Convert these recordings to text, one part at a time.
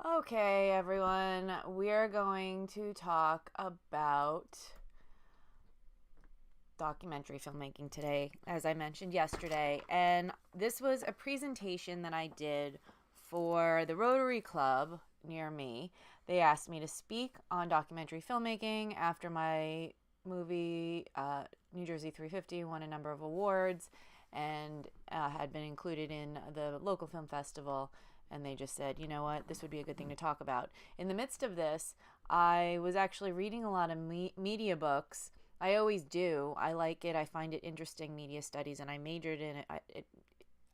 Okay, everyone, we're going to talk about documentary filmmaking today, as I mentioned yesterday. And this was a presentation that I did for the Rotary Club near me. They asked me to speak on documentary filmmaking after my movie, New Jersey 350, won a number of awards and had been included in the local film festival. And they just said, you know what, this would be a good thing to talk about. In the midst of this, I was actually reading a lot of media books. I always do. I like it. I find it interesting, media studies, and I majored in it.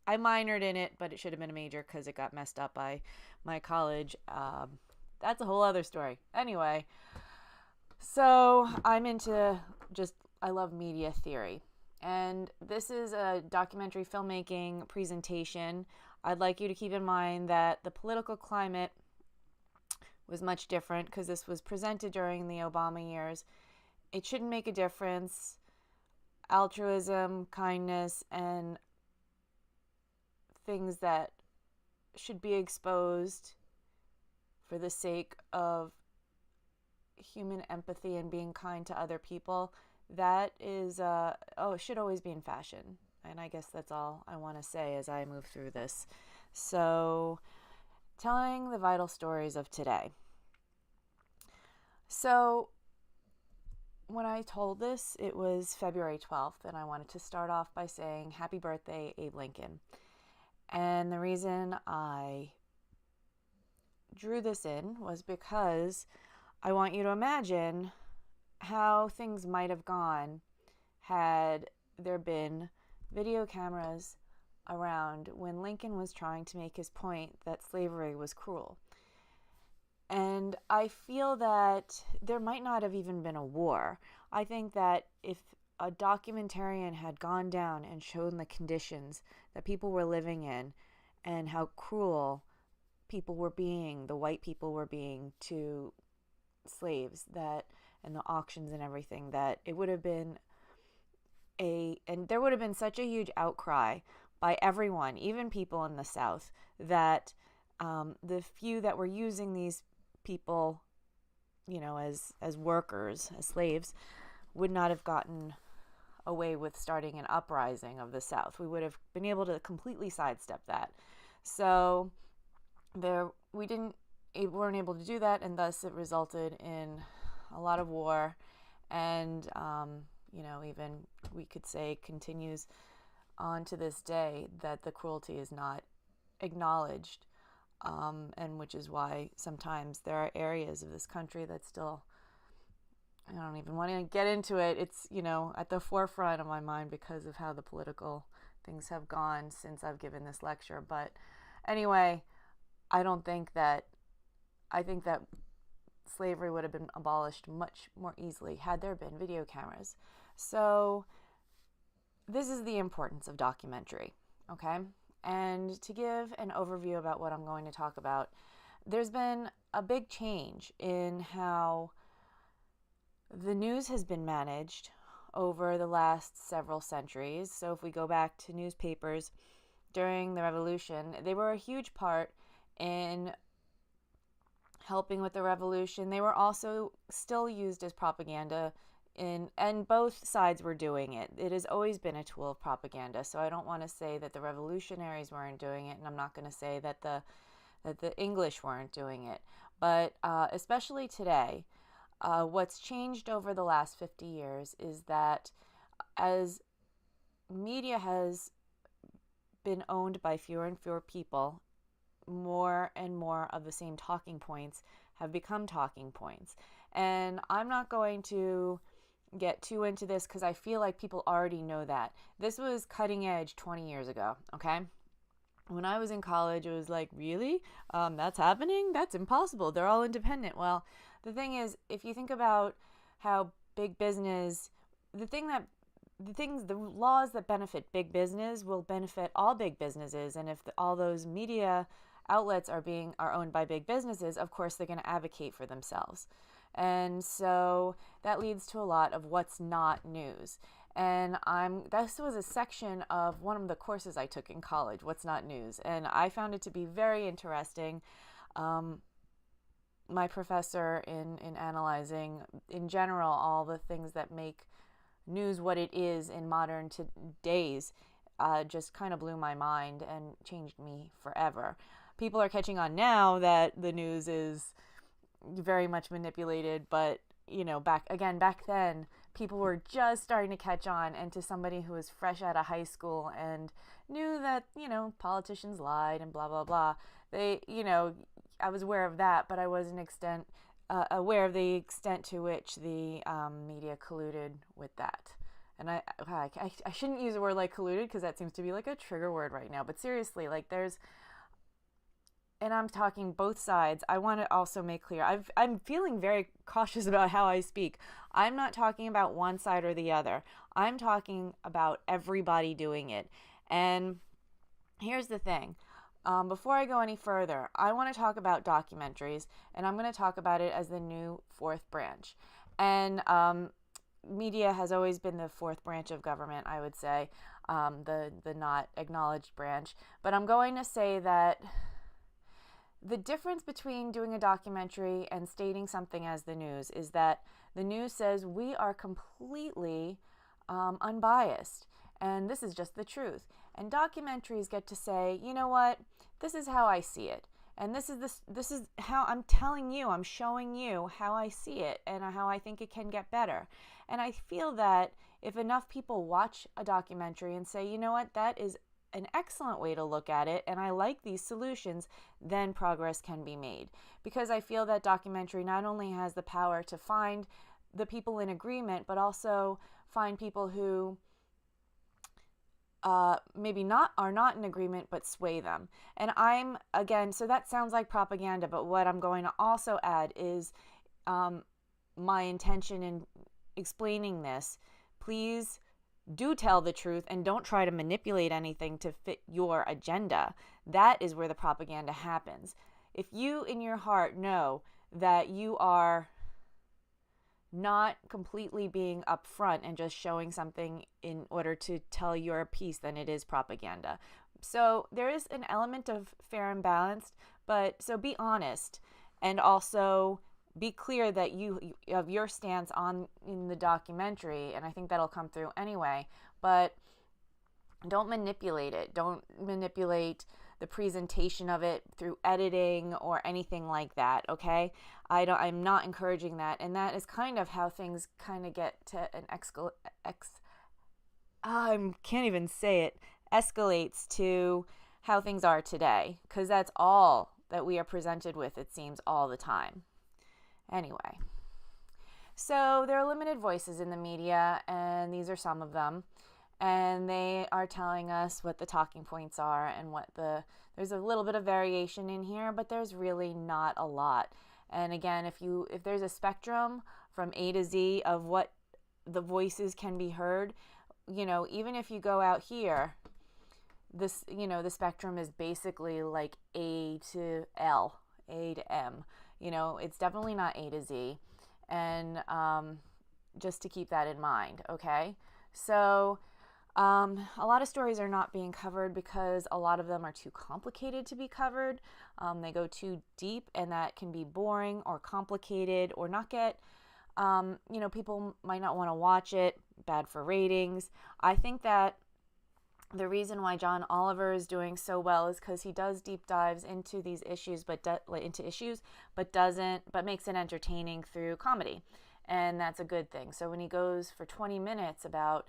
I minored in it, but it should have been a major because it got messed up by my college. That's a whole other story. Anyway, so I'm into I love media theory. And this is a documentary filmmaking presentation. I'd like you to keep in mind that the political climate was much different because this was presented during the Obama years. It shouldn't make a difference. Altruism, kindness, and things that should be exposed for the sake of human empathy and being kind to other people, that is, it should always be in fashion. And I guess that's all I want to say as I move through this. So, telling the vital stories of today. So, when I told this, it was February 12th, and I wanted to start off by saying happy birthday, Abe Lincoln. And the reason I drew this in was because I want you to imagine how things might have gone had there been video cameras around when Lincoln was trying to make his point that slavery was cruel. And I feel that there might not have even been a war. I think that if a documentarian had gone down and shown the conditions that people were living in and how cruel people were being, the white people were being to slaves, that and the auctions and everything, that it would have been and there would have been such a huge outcry by everyone, even people in the South, that the few that were using these people, as workers, as slaves, would not have gotten away with starting an uprising of the South. We would have been able to completely sidestep that. So we weren't able to do that, and thus it resulted in a lot of war, and even we could say continues on to this day that the cruelty is not acknowledged, and which is why sometimes there are areas of this country that still, I don't even want to get into it. It's, at the forefront of my mind because of how the political things have gone since I've given this lecture. But anyway, I think that slavery would have been abolished much more easily had there been video cameras. So this is the importance of documentary, okay? And to give an overview about what I'm going to talk about, there's been a big change in how the news has been managed over the last several centuries. So if we go back to newspapers during the Revolution, they were a huge part in helping with the revolution. They were also still used as propaganda, and both sides were doing it. It has always been a tool of propaganda. So I don't want to say that the revolutionaries weren't doing it, and I'm not going to say that the English weren't doing it. But especially today, what's changed over the last 50 years is that as media has been owned by fewer and fewer people, more and more of the same talking points have become talking points. And I'm not going to get too into this because I feel like people already know that. This was cutting edge 20 years ago, okay? When I was in college, it was like, really? That's happening? That's impossible. They're all independent. Well, the thing is, if you think about how big business, the laws that benefit big business will benefit all big businesses. And if all those media outlets are owned by big businesses, of course they're going to advocate for themselves. And so that leads to a lot of what's not news. And this was a section of one of the courses I took in college, What's Not News. And I found it to be very interesting. my professor in analyzing, in general, all the things that make news what it is in modern days just kind of blew my mind and changed me forever. People are catching on now that the news is very much manipulated, but back then, people were just starting to catch on. And to somebody who was fresh out of high school and knew that politicians lied and blah blah blah, I was aware of that, but I wasn't aware of the extent to which the media colluded with that. And I shouldn't use a word like colluded, because that seems to be like a trigger word right now. But seriously, like and I'm talking both sides. I want to also make clear, I'm feeling very cautious about how I speak. I'm not talking about one side or the other. I'm talking about everybody doing it. And here's the thing. Before I go any further, I want to talk about documentaries, and I'm going to talk about it as the new fourth branch. And media has always been the fourth branch of government, I would say, the not acknowledged branch. But I'm going to say that the difference between doing a documentary and stating something as the news is that the news says we are completely unbiased, and this is just the truth. And documentaries get to say, you know what, this is how I see it, and this is how I'm telling you, I'm showing you how I see it and how I think it can get better. And I feel that if enough people watch a documentary and say, you know what, that is an excellent way to look at it, and I like these solutions, then progress can be made. Because I feel that documentary not only has the power to find the people in agreement, but also find people who maybe are not in agreement, but sway them. And so that sounds like propaganda, but what I'm going to also add is my intention in explaining this. Please do tell the truth and don't try to manipulate anything to fit your agenda. That is where the propaganda happens. If you in your heart know that you are not completely being upfront and just showing something in order to tell your piece, then it is propaganda. So there is an element of fair and balanced, but so be honest, and also be clear that you of your stance in the documentary, and I think that'll come through anyway, but don't manipulate it. Don't manipulate the presentation of it through editing or anything like that, okay? I'm not encouraging that, and that is kind of how things kind of get to an can't even say it, escalates to how things are today, because that's all that we are presented with, it seems, all the time. Anyway, so there are limited voices in the media, and these are some of them, and they are telling us what the talking points are and there's a little bit of variation in here, but there's really not a lot. And again, if there's a spectrum from A to Z of what the voices can be heard, even if you go out here, this, the spectrum is basically like A to L, A to M. It's definitely not A to Z, and just to keep that in mind, okay? So a lot of stories are not being covered because a lot of them are too complicated to be covered. They go too deep, and that can be boring or complicated or not get, people might not want to watch it, bad for ratings. I think that the reason why John Oliver is doing so well is because he does deep dives into these issues, but makes it entertaining through comedy, and that's a good thing. So when he goes for 20 minutes about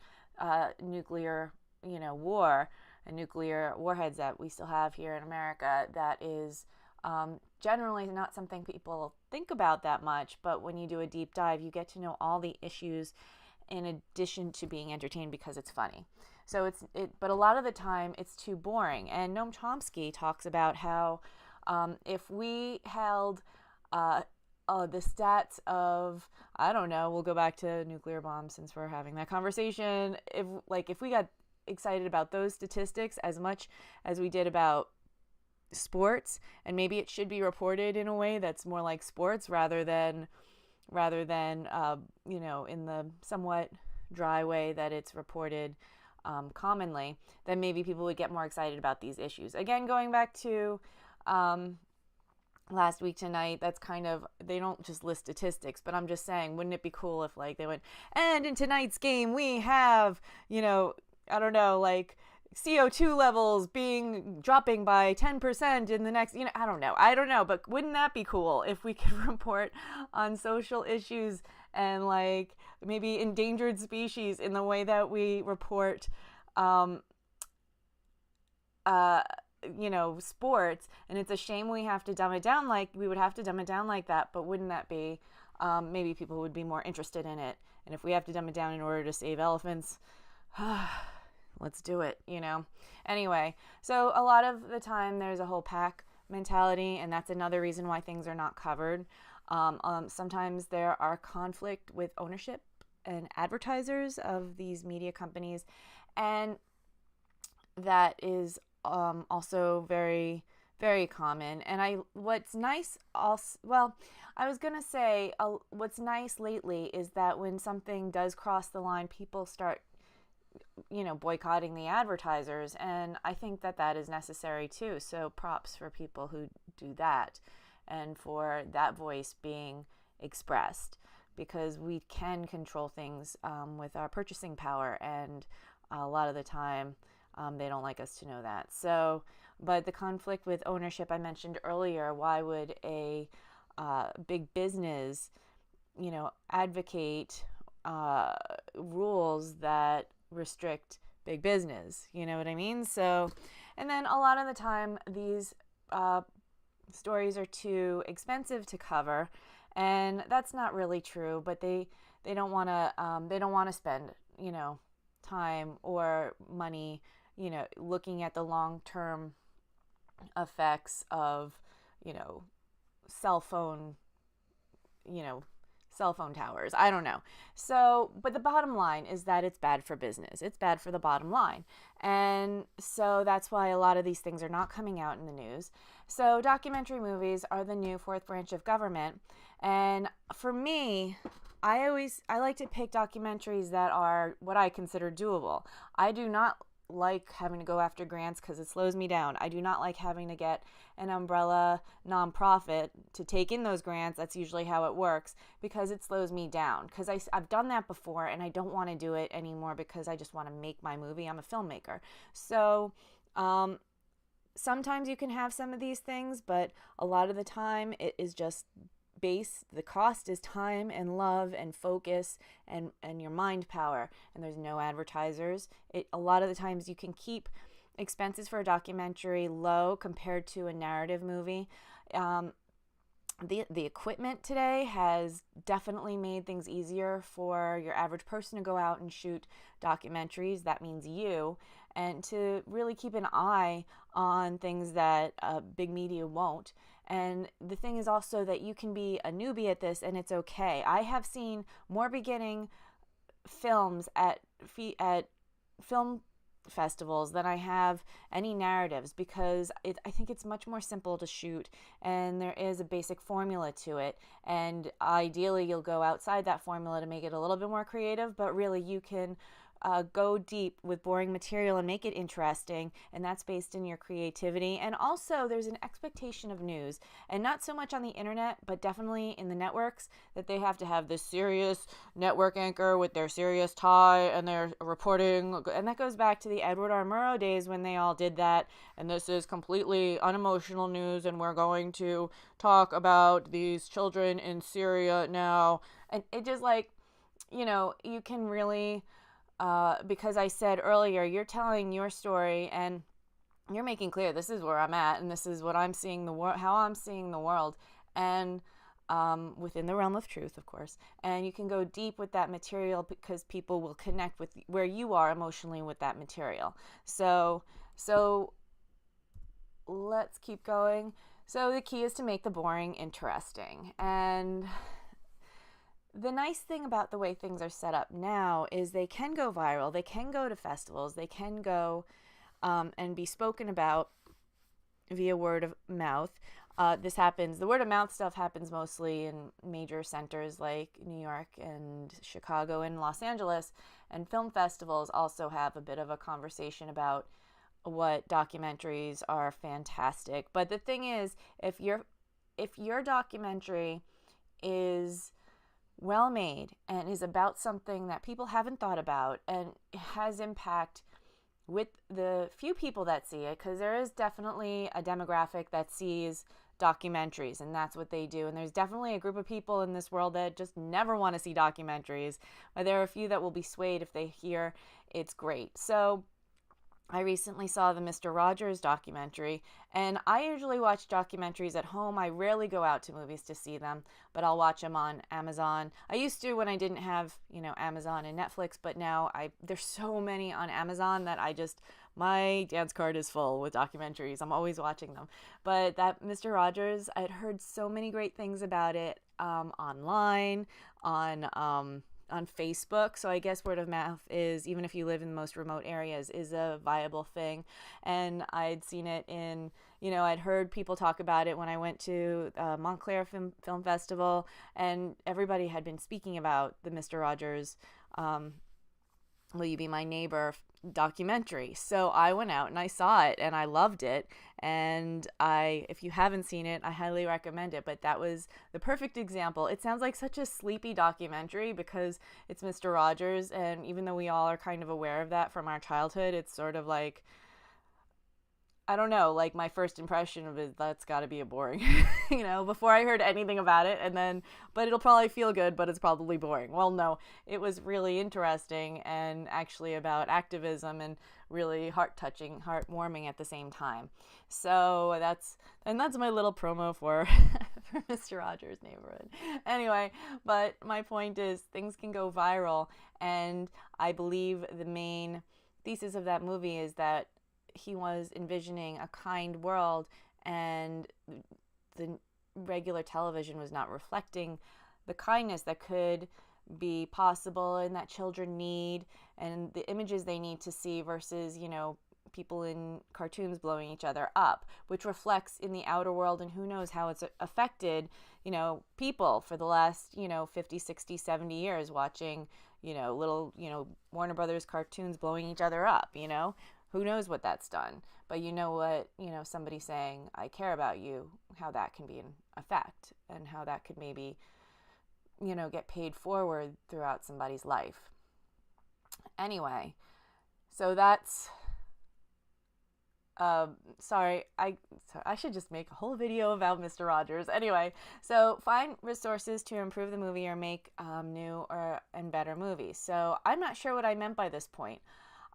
nuclear, war and nuclear warheads that we still have here in America, that is generally not something people think about that much. But when you do a deep dive, you get to know all the issues in addition to being entertained because it's funny. So but a lot of the time it's too boring. And Noam Chomsky talks about how if we held the stats of, I don't know, we'll go back to nuclear bombs since we're having that conversation. If we got excited about those statistics as much as we did about sports, and maybe it should be reported in a way that's more like sports rather than in the somewhat dry way that it's reported commonly, then maybe people would get more excited about these issues. Again, going back to last week tonight, that's kind of, they don't just list statistics, but I'm just saying, wouldn't it be cool if like they went, and in tonight's game we have, I don't know, like CO2 levels dropping by 10% in the next, I don't know, but wouldn't that be cool if we could report on social issues and like maybe endangered species in the way that we report sports? And it's a shame we have to dumb it down like that, but wouldn't that be, maybe people would be more interested in it. And if we have to dumb it down in order to save elephants, let's do it, Anyway, so a lot of the time there's a whole pack mentality, and that's another reason why things are not covered. Sometimes there are conflict with ownership and advertisers of these media companies, and that is also very, very common. And what's nice also, well, I was going to say what's nice lately is that when something does cross the line, people start boycotting the advertisers, and I think that is necessary too. So props for people who do that and for that voice being expressed, because we can control things with our purchasing power, and a lot of the time they don't like us to know that. So, but the conflict with ownership I mentioned earlier, why would a big business, advocate rules that restrict big business? You know what I mean? So, and then a lot of the time these stories are too expensive to cover, and that's not really true, but they don't want to spend time or money looking at the long-term effects of cell phone towers. I don't know. So, but the bottom line is that it's bad for business. It's bad for the bottom line. And so that's why a lot of these things are not coming out in the news. So documentary movies are the new fourth branch of government. And for me, I like to pick documentaries that are what I consider doable. I do not like having to go after grants because it slows me down. I do not like having to get an umbrella nonprofit to take in those grants. That's usually how it works, because it slows me down, because I've done that before and I don't want to do it anymore because I just want to make my movie. I'm a filmmaker. So sometimes you can have some of these things, but a lot of the time it is just the cost is time and love and focus and your mind power, and there's no advertisers. A lot of the times you can keep expenses for a documentary low compared to a narrative movie. The equipment today has definitely made things easier for your average person to go out and shoot documentaries. That means you, and to really keep an eye on things that big media won't. And the thing is also that you can be a newbie at this, and it's okay. I have seen more beginning films at film festivals than I have any narratives, because I think it's much more simple to shoot, and there is a basic formula to it, and ideally you'll go outside that formula to make it a little bit more creative, but really you can go deep with boring material and make it interesting, and that's based in your creativity. And also there's an expectation of news, and not so much on the internet, but definitely in the networks, that they have to have this serious network anchor with their serious tie and their reporting, and that goes back to the Edward R. Murrow days when they all did that, and this is completely unemotional news, and we're going to talk about these children in Syria now. And it just like, you can really because I said earlier, you're telling your story and you're making clear this is where I'm at, and this is what I'm seeing how I'm seeing the world, and within the realm of truth, of course. And you can go deep with that material because people will connect with where you are emotionally with that material. So let's keep going. So the key is to make the boring interesting. And the nice thing about the way things are set up now is they can go viral, they can go to festivals, they can go and be spoken about via word of mouth. The word of mouth stuff happens mostly in major centers like New York and Chicago and Los Angeles, and film festivals also have a bit of a conversation about what documentaries are fantastic. But the thing is, if you're if your documentary is well made and is about something that people haven't thought about and has impact with the few people that see it, because there is definitely a demographic that sees documentaries and that's what they do, and there's definitely a group of people in this world that just never want to see documentaries, but there are a few that will be swayed if they hear it's great. So I recently saw the Mr. Rogers documentary, and I usually watch documentaries at home. I rarely go out to movies to see them, but I'll watch them on Amazon. I used to when I didn't have, Amazon and Netflix, but now there's so many on Amazon that my dance card is full with documentaries. I'm always watching them. But that Mr. Rogers, I had heard so many great things about it online, on Facebook. So I guess word of mouth is, even if you live in the most remote areas, is a viable thing. And I'd seen it I'd heard people talk about it when I went to Montclair Film Festival, and everybody had been speaking about the Mr. Rogers Will You Be My Neighbor documentary. So I went out and I saw it and I loved it. And if you haven't seen it, I highly recommend it. But that was the perfect example. It sounds like such a sleepy documentary because it's Mr. Rogers. And even though we all are kind of aware of that from our childhood, it's sort of like, I don't know, like my first impression of it, that's got to be a boring, before I heard anything about it. But it'll probably feel good, but it's probably boring. Well, no, it was really interesting and actually about activism and really heart-touching, heartwarming at the same time. So that's my little promo for Mr. Rogers' Neighborhood. Anyway, but my point is things can go viral, and I believe the main thesis of that movie is that he was envisioning a kind world, and the regular television was not reflecting the kindness that could be possible and that children need, and the images they need to see versus, people in cartoons blowing each other up, which reflects in the outer world, and who knows how it's affected, people for the last, 50, 60, 70 years watching, little, Warner Brothers cartoons blowing each other up, Who knows what that's done? But somebody saying, I care about you, how that can be an effect, and how that could maybe, get paid forward throughout somebody's life. Anyway, so that's, sorry, I should just make a whole video about Mr. Rogers. Anyway, so find resources to improve the movie or make new and better movies. So I'm not sure what I meant by this point.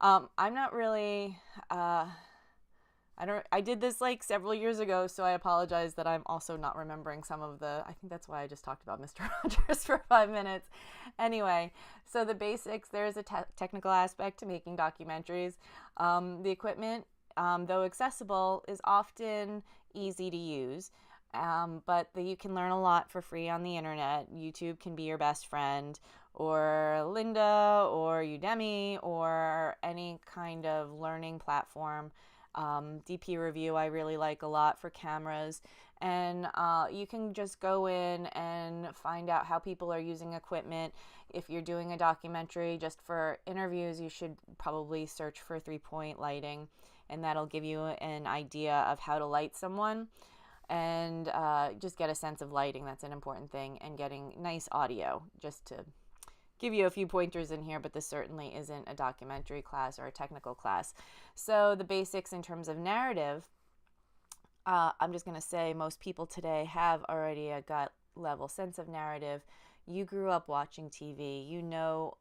I'm not really, I did this like several years ago, so I apologize that I'm also not remembering some of I think that's why I just talked about Mr. Rogers for 5 minutes. Anyway, so the basics, there's a technical aspect to making documentaries. The equipment, though accessible, is often easy to use. But you can learn a lot for free on the internet. YouTube can be your best friend, or Linda, or Udemy, or any kind of learning platform. DP Review I really like a lot for cameras, and you can just go in and find out how people are using equipment. If you're doing a documentary just for interviews, you should probably search for 3-point lighting, and that'll give you an idea of how to light someone, and just get a sense of lighting. That's an important thing, and getting nice audio, just to give you a few pointers in here, but this certainly isn't a documentary class or a technical class. So the basics in terms of narrative, I'm just going to say most people today have already a gut level sense of narrative. You grew up watching TV. You know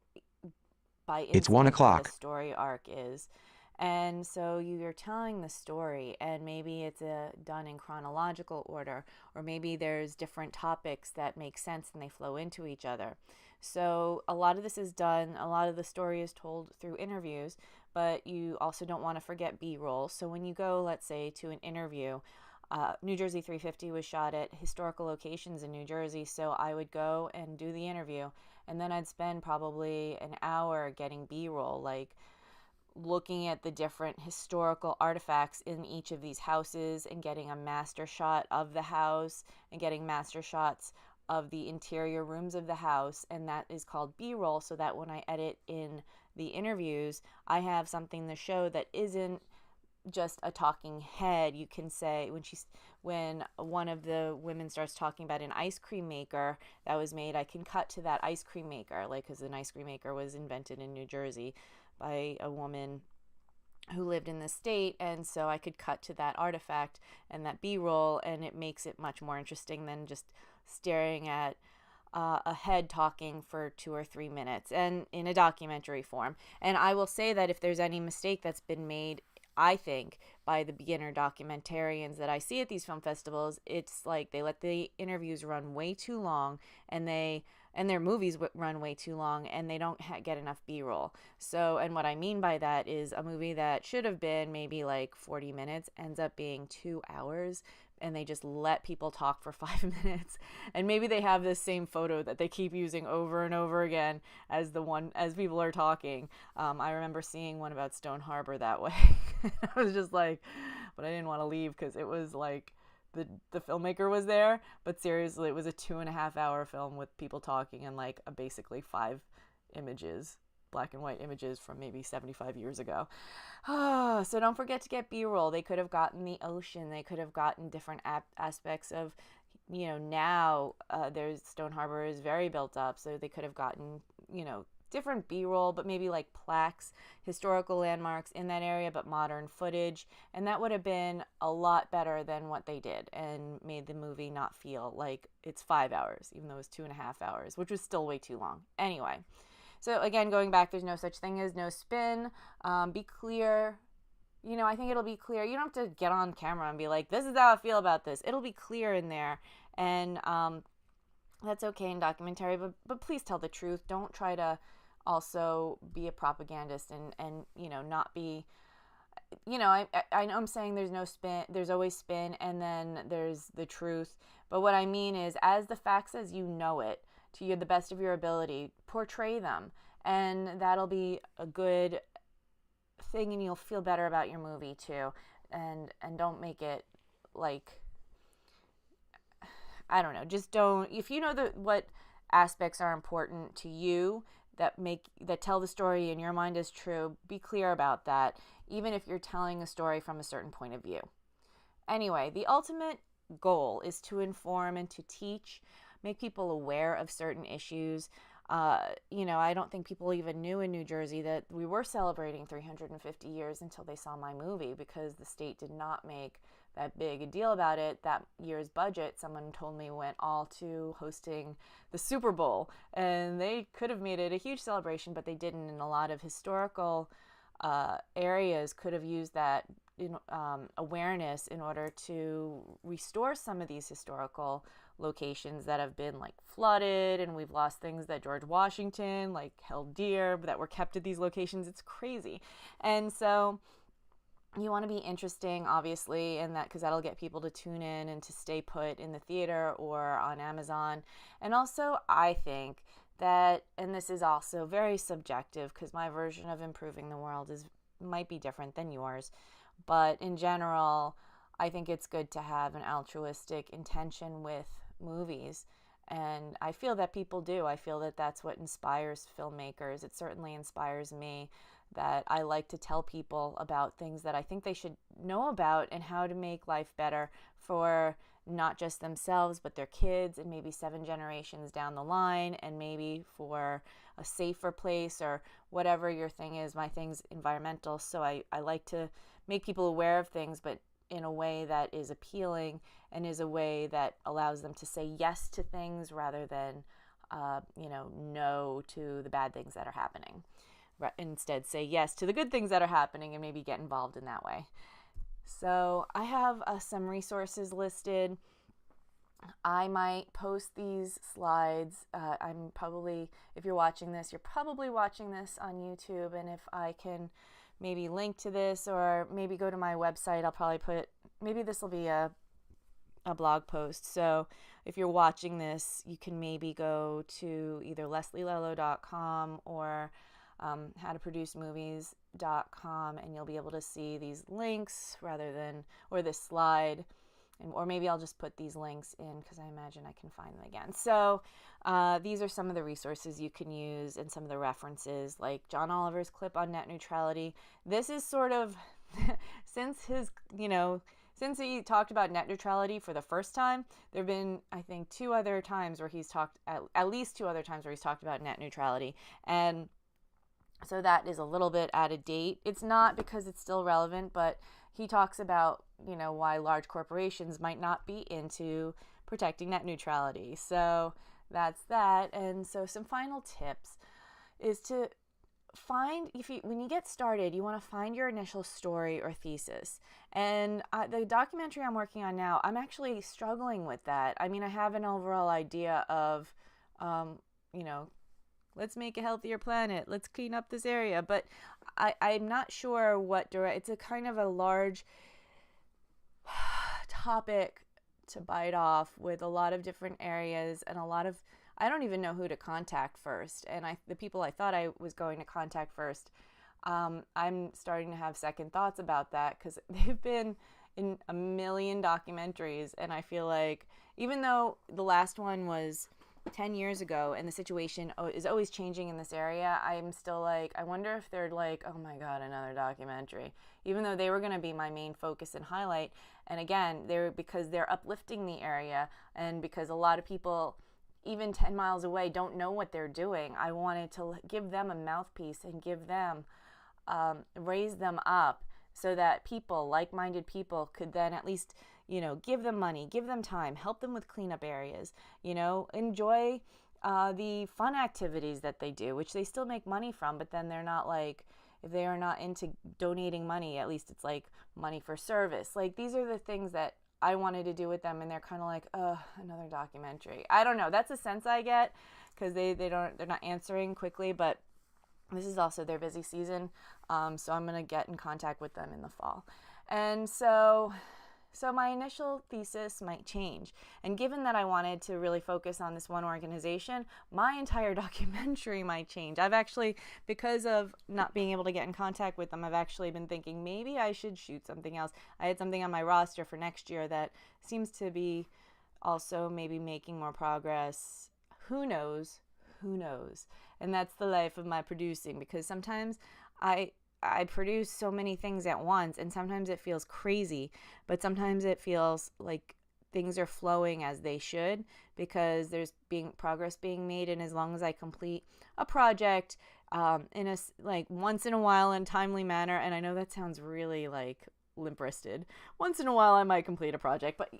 by It's 1 instinct what o'clock. the story arc is. And so you're telling the story, and maybe it's done in chronological order, or maybe there's different topics that make sense and they flow into each other. So a lot of this is done, a lot of the story is told through interviews, but you also don't want to forget B-roll. So when you go, let's say, to an interview, New Jersey 350 was shot at historical locations in New Jersey, so I would go and do the interview, and then I'd spend probably an hour getting B-roll, like looking at the different historical artifacts in each of these houses and getting a master shot of the house and getting master shots of the interior rooms of the house, and that is called B-roll, so that when I edit in the interviews, I have something to show that isn't just a talking head. You can say when one of the women starts talking about an ice cream maker that was made, I can cut to that ice cream maker, like, because an ice cream maker was invented in New Jersey by a woman who lived in the state, and so I could cut to that artifact and that B-roll, and it makes it much more interesting than just staring at a head talking for 2 or 3 minutes, and in a documentary form. And I will say that if there's any mistake that's been made, I think, by the beginner documentarians that I see at these film festivals, it's like they let the interviews run way too long, and their movies run way too long, and they don't get enough B-roll. So, and what I mean by that is a movie that should have been maybe like 40 minutes ends up being 2 hours, and they just let people talk for 5 minutes. And maybe they have this same photo that they keep using over and over again as people are talking. I remember seeing one about Stone Harbor that way. I was just like, but I didn't want to leave because it was like, the filmmaker was there, but seriously, it was a 2.5-hour film with people talking and like basically 5 images, black and white images from maybe 75 years ago. So don't forget to get B-roll. They could have gotten the ocean. They could have gotten different aspects of, now there's Stone Harbor is very built up, so they could have gotten, different B-roll, but maybe like plaques, historical landmarks in that area, but modern footage. And that would have been a lot better than what they did and made the movie not feel like it's 5 hours, even though it was 2.5 hours, which was still way too long. Anyway, so again, going back, there's no such thing as no spin. Be clear. I think it'll be clear. You don't have to get on camera and be like, this is how I feel about this. It'll be clear in there. And that's okay in documentary, but please tell the truth. Don't try to also be a propagandist and not be, I know I'm saying there's no spin, there's always spin, and then there's the truth. But what I mean is, as the facts as you know it, to the best of your ability, portray them. And that'll be a good thing, and you'll feel better about your movie too. And don't make it like, I don't know, just don't, if you know what aspects are important to you that tell the story in your mind is true, be clear about that, even if you're telling a story from a certain point of view. Anyway, the ultimate goal is to inform and to teach, make people aware of certain issues. I don't think people even knew in New Jersey that we were celebrating 350 years until they saw my movie, because the state did not make that big a deal about it. That year's budget, someone told me, went all to hosting the Super Bowl, and they could have made it a huge celebration, but they didn't. And a lot of historical areas could have used that awareness in order to restore some of these historical locations that have been like flooded, and we've lost things that George Washington like held dear that were kept at these locations. It's crazy. And so you want to be interesting, obviously, and that, because that'll get people to tune in and to stay put in the theater or on Amazon. And also, I think that, and this is also very subjective, because my version of improving the world might be different than yours, but in general, I think it's good to have an altruistic intention with movies. And I feel that people do. I feel that that's what inspires filmmakers. It certainly inspires me, that I like to tell people about things that I think they should know about, and how to make life better for not just themselves, but their kids, and maybe 7 generations down the line, and maybe for a safer place, or whatever your thing is. My thing's environmental, so I like to make people aware of things, but in a way that is appealing, and is a way that allows them to say yes to things rather than no to the bad things that are happening. Instead, say yes to the good things that are happening, and maybe get involved in that way. So I have some resources listed. I might post these slides. I'm probably, if you're watching this, you're probably watching this on YouTube, and if I can maybe link to this, or maybe go to my website, I'll probably maybe this will be a blog post. So if you're watching this, you can maybe go to either leslielello.com or howtoproducemovies.com, and you'll be able to see these links or this slide, or maybe I'll just put these links in, because I imagine I can find them again. So these are some of the resources you can use, and some of the references, like John Oliver's clip on net neutrality. This is sort of since his, since he talked about net neutrality for the first time, there have been, I think, at least two other times where he's talked about net neutrality. And so that is a little bit out of date. It's not, because it's still relevant, but he talks about, why large corporations might not be into protecting net neutrality. So that's that. And so some final tips is to find, when you get started, you want to find your initial story or thesis. And the documentary I'm working on now, I'm actually struggling with that. I mean, I have an overall idea of, let's make a healthier planet, let's clean up this area, but I'm not sure what it's a kind of a large topic to bite off, with a lot of different areas and I don't even know who to contact first. And the people I thought I was going to contact first, I'm starting to have second thoughts about that, because they've been in a million documentaries, and I feel like, even though the last one was 10 years ago and the situation is always changing in this area, I'm still like, I wonder if they're like, oh my God, another documentary, even though they were going to be my main focus and highlight. And again, because they're uplifting the area, and because a lot of people, even 10 miles away, don't know what they're doing. I wanted to give them a mouthpiece and give them, raise them up, so that people, like-minded people, could then at least, give them money, give them time, help them with cleanup areas, enjoy the fun activities that they do, which they still make money from, but then they're not like, if they are not into donating money, at least it's like money for service. Like, these are the things that I wanted to do with them, and they're kind of like, another documentary. I don't know. That's a sense I get, because they're not answering quickly, but this is also their busy season. So I'm going to get in contact with them in the fall. And so my initial thesis might change. And given that I wanted to really focus on this one organization, my entire documentary might change. I've actually, because of not being able to get in contact with them, I've actually been thinking maybe I should shoot something else. I had something on my roster for next year that seems to be also maybe making more progress. Who knows? And that's the life of my producing, because sometimes I produce so many things at once, and sometimes it feels crazy, but sometimes it feels like things are flowing as they should, because there's progress being made. And as long as I complete a project in a once in a while in a timely manner, and I know that sounds really like limp-wristed, once in a while I might complete a project, but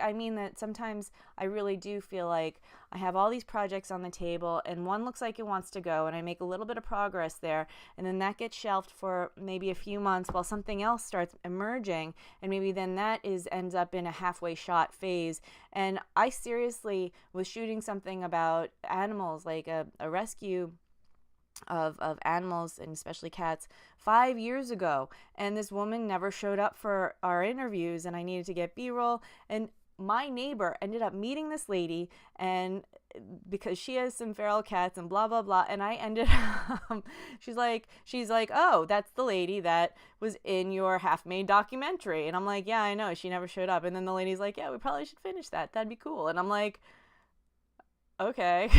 I mean that sometimes I really do feel like I have all these projects on the table, and one looks like it wants to go, and I make a little bit of progress there, and then that gets shelved for maybe a few months while something else starts emerging, and maybe then that ends up in a halfway shot phase. And I seriously was shooting something about animals, like a rescue of animals, and especially cats, 5 years ago, and this woman never showed up for our interviews, and I needed to get B-roll, and my neighbor ended up meeting this lady, and because she has some feral cats and blah blah blah, and I ended up she's like, oh, that's the lady that was in your half-made documentary. And I'm like, yeah, I know, she never showed up. And then the lady's like, yeah, we probably should finish that'd be cool. And I'm like, okay.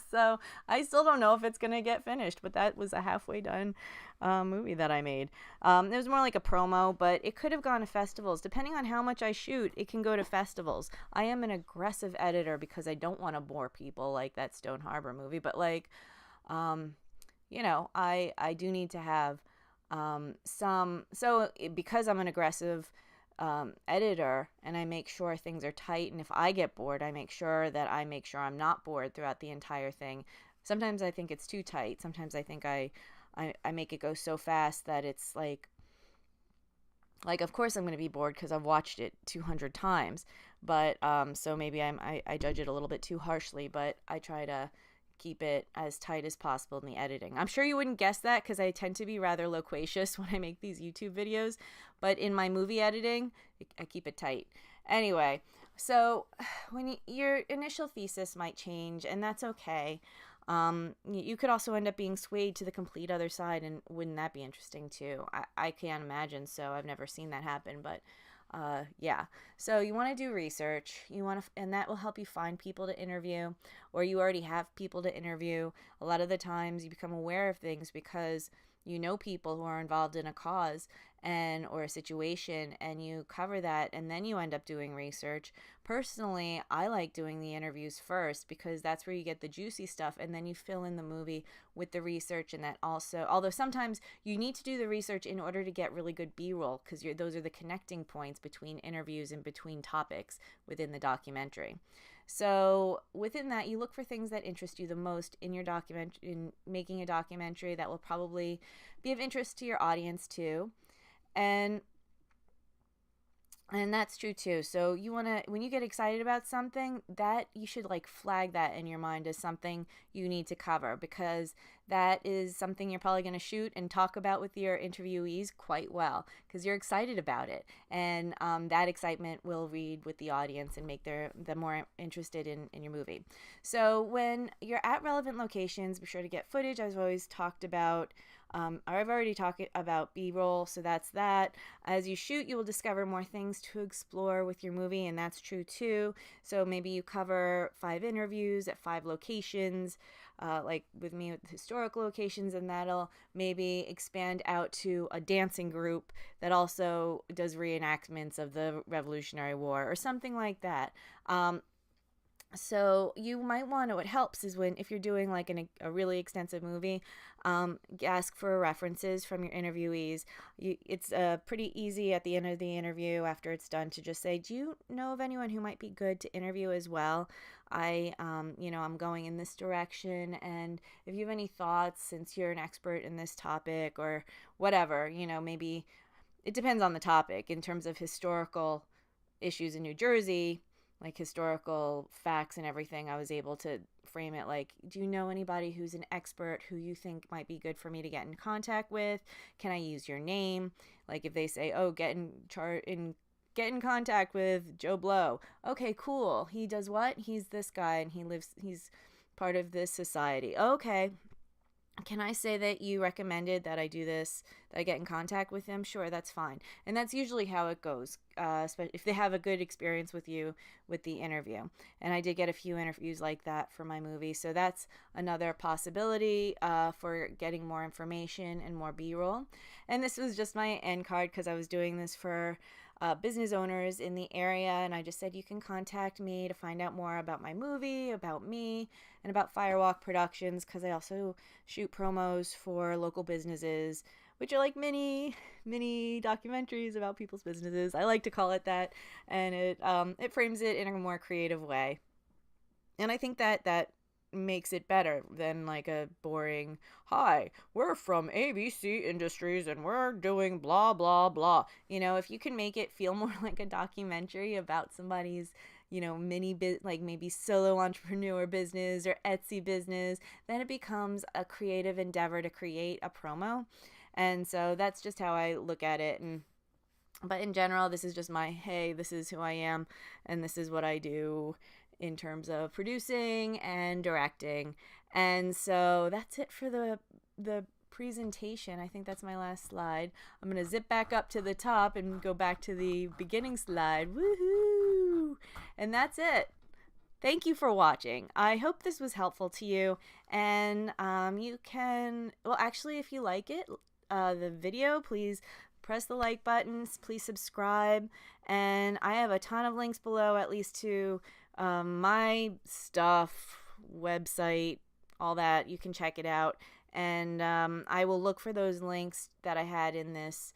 So I still don't know if it's gonna get finished, but that was a halfway done movie that I made. It was more like a promo, but it could have gone to festivals. Depending on how much I shoot, it can go to festivals. I am an aggressive editor because I don't want to bore people like that Stone Harbor movie, but I do need to have because I'm an aggressive editor, and I make sure things are tight, and if I get bored, I make sure I'm not bored throughout the entire thing. Sometimes I think it's too tight. Sometimes I think I make it go so fast that it's like of course I'm going to be bored because I've watched it 200 times, but so maybe I judge it a little bit too harshly, but I try to keep it as tight as possible in the editing. I'm sure you wouldn't guess that, because I tend to be rather loquacious when I make these YouTube videos, but in my movie editing, I keep it tight. Anyway, so when your initial thesis might change, and that's okay. You could also end up being swayed to the complete other side, and wouldn't that be interesting too? I can't imagine, so I've never seen that happen, but yeah. So you want to do research, and that will help you find people to interview, or you already have people to interview. A lot of the times you become aware of things because you know people who are involved in a cause, or a situation, and you cover that, and then you end up doing research. Personally, I like doing the interviews first because that's where you get the juicy stuff, and then you fill in the movie with the research. And that also, although sometimes you need to do the research in order to get really good B-roll, because those are the connecting points between interviews and between topics within the documentary. So within that, you look for things that interest you the most in your in making a documentary that will probably be of interest to your audience too. And that's true too. So you want to, when you get excited about something, that you should like flag that in your mind as something you need to cover, because that is something you're probably going to shoot and talk about with your interviewees quite well, because you're excited about it. And that excitement will read with the audience and make them more interested in your movie. So when you're at relevant locations, be sure to get footage. I've always talked about I've already talked about B-roll, so that's that. As you shoot, you will discover more things to explore with your movie, and that's true too. So maybe you cover 5 interviews at 5 locations, like with me with historical locations, and that'll maybe expand out to a dancing group that also does reenactments of the Revolutionary War or something like that. So you might want to, what helps is when, if you're doing like a really extensive movie, ask for references from your interviewees. It's pretty easy at the end of the interview after it's done to just say, do you know of anyone who might be good to interview as well? I'm going in this direction, and if you have any thoughts, since you're an expert in this topic or whatever, maybe it depends on the topic. In terms of historical issues in New Jersey, like historical facts and everything, I was able to frame it like, do you know anybody who's an expert who you think might be good for me to get in contact with? Can I use your name? Like if they say, oh, get in contact with Joe Blow. Okay, cool. He does what? He's this guy, and he's part of this society. Okay. Can I say that you recommended that I do this, that I get in contact with him? Sure, that's fine. And that's usually how it goes, if they have a good experience with you with the interview. And I did get a few interviews like that for my movie. So that's another possibility for getting more information and more B-roll. And this was just my end card because I was doing this for business owners in the area, and I just said you can contact me to find out more about my movie, about me, and about Firewalk Productions, because I also shoot promos for local businesses, which are like mini documentaries about people's businesses. I like to call it that, and it frames it in a more creative way. And I think that makes it better than like a boring, hi, we're from ABC Industries and we're doing blah blah blah. If you can make it feel more like a documentary about somebody's like maybe solo entrepreneur business or Etsy business, then it becomes a creative endeavor to create a promo. And so that's just how I look at it. But in general, this is just hey, this is who I am and this is what I do in terms of producing and directing. And so that's it for the presentation. I think that's my last slide. I'm going to zip back up to the top and go back to the beginning slide. Woohoo! And that's it. Thank you for watching. I hope this was helpful to you. And you can, well, actually, if you like it, the video, please press the like buttons. Please subscribe. And I have a ton of links below, at least to my stuff, website, all that. You can check it out. And I will look for those links that I had in this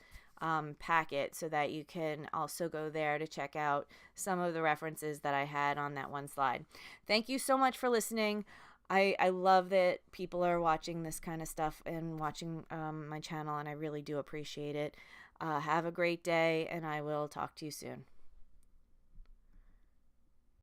packet so that you can also go there to check out some of the references that I had on that one slide. Thank you so much for listening. I love that people are watching this kind of stuff and watching my channel, and I really do appreciate it. Have a great day, and I will talk to you soon.